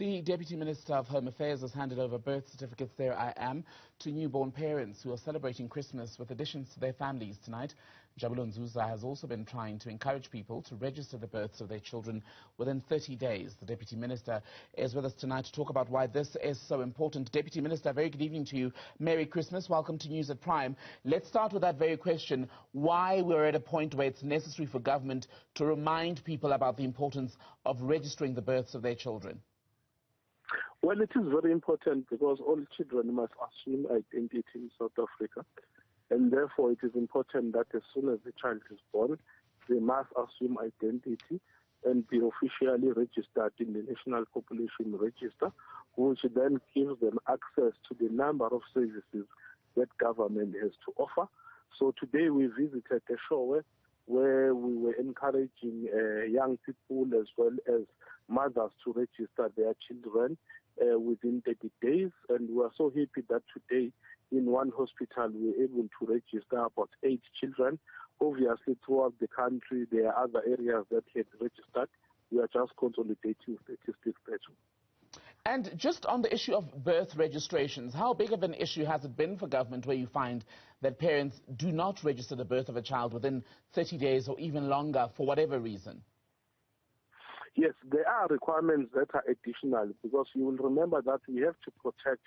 The Deputy Minister of Home Affairs has handed over birth certificates, there I am, to newborn parents who are celebrating Christmas with additions to their families tonight. Njabulo and Nzuza has also been trying to encourage people to register the births of their children within 30 days. The Deputy Minister is with us tonight to talk about why this is so important. Deputy Minister, very good evening to you. Merry Christmas. Welcome to News at Prime. Let's start with that very question, why we're at a point where it's necessary for government to remind people about the importance of registering the births of their children. Well, it is very important because all children must assume identity in South Africa, and therefore it is important that as soon as the child is born, they must assume identity and be officially registered in the National Population Register, which then gives them access to the number of services that government has to offer. So today we visited a show where we were encouraging young people as well as mothers to register their children within 30 days, and we are so happy that today in one hospital we were able to register about 8 children. Obviously throughout the country there are other areas that had registered. We are just consolidating statistics there too. And just on the issue of birth registrations, how big of an issue has it been for government where you find that parents do not register the birth of a child within 30 days or even longer for whatever reason? Yes, there are requirements that are additional because you will remember that we have to protect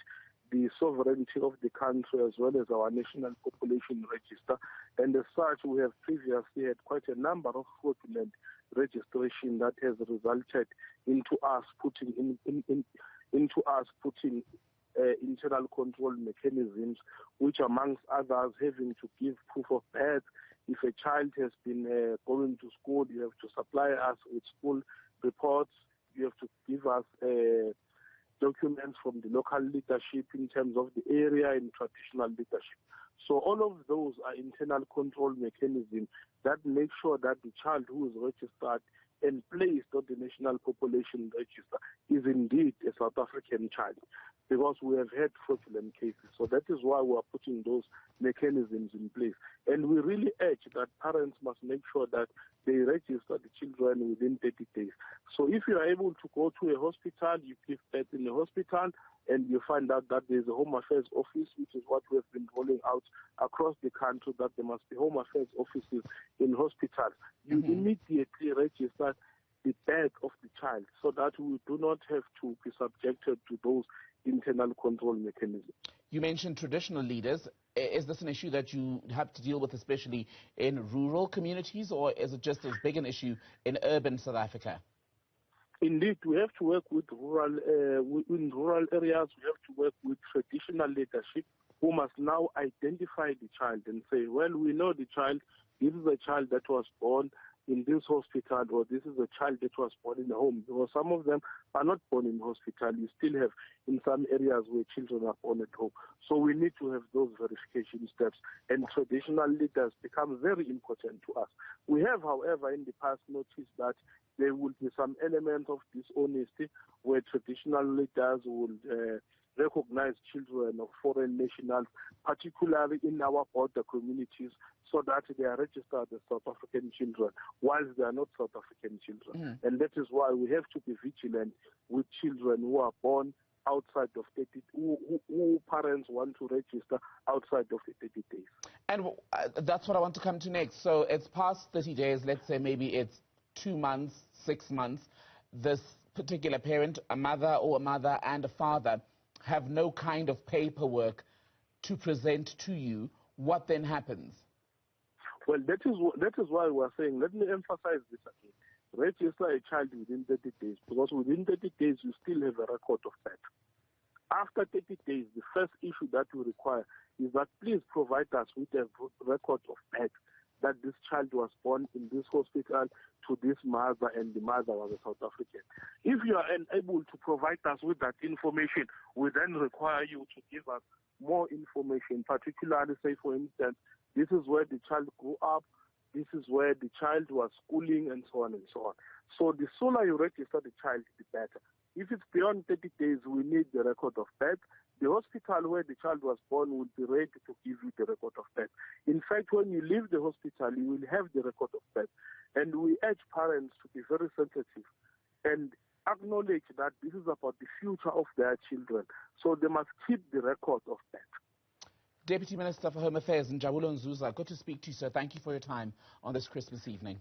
the sovereignty of the country as well as our National Population Register. And as such, we have previously had quite a number of fraudulent registration that has resulted into us putting internal control mechanisms, which amongst others having to give proof of birth. If a child has been going to school, you have to supply us with school reports. You have to give us documents from the local leadership in terms of the area and traditional leadership. So all of those are internal control mechanisms that make sure that the child who is registered and placed on the National Population Register is indeed a South African child, because we have had fraudulent cases. So that is why we are putting those mechanisms in place. And we really urge that parents must make sure that they register the children within 30 days. So if you are able to go to a hospital, you give birth in a hospital, and you find out that there's a Home Affairs office, which is what we have been rolling out across the country, that there must be Home Affairs offices in hospitals. You immediately register the birth of the child so that we do not have to be subjected to those internal control mechanisms. You mentioned traditional leaders. Is this an issue that you have to deal with especially in rural communities, or is it just as big an issue in urban South Africa? Indeed, we have to work with in rural areas. We have to work with traditional leadership who must now identify the child and say, well, we know the child, this is a child that was born in this hospital, or this is a child that was born in a home. Because some of them are not born in hospital. You still have in some areas where children are born at home. So we need to have those verification steps, and traditional leaders become very important to us. We have, however, in the past noticed that there will be some element of dishonesty where traditional leaders will recognize children of foreign nationals, particularly in our border communities, so that they are registered as South African children, whilst they are not South African children. And that is why we have to be vigilant with children who are born outside of 30, who parents want to register outside of the 30 days. And that's what I want to come to next. So it's past 30 days, let's say maybe it's 2 months, 6 months, this particular parent, a mother and a father, have no kind of paperwork to present to you. What then happens? Well, that is why we are saying, let me emphasize this again. Register a child within 30 days, because within 30 days you still have a record of birth. After 30 days, the first issue that we require is that please provide us with a record of birth, that this child was born in this hospital to this mother and the mother was a South African. If you are unable to provide us with that information, we then require you to give us more information, particularly, say, for instance, this is where the child grew up, this is where the child was schooling, and so on and so on. So the sooner you register the child, the better. If it's beyond 30 days, we need the record of birth. The hospital where the child was born will be ready to give you the record of birth. In fact, when you leave the hospital, you will have the record of birth. And we urge parents to be very sensitive and acknowledge that this is about the future of their children. So they must keep the record of that. Deputy Minister for Home Affairs, Njabulo Nzuza, good to speak to you, sir. Thank you for your time on this Christmas evening.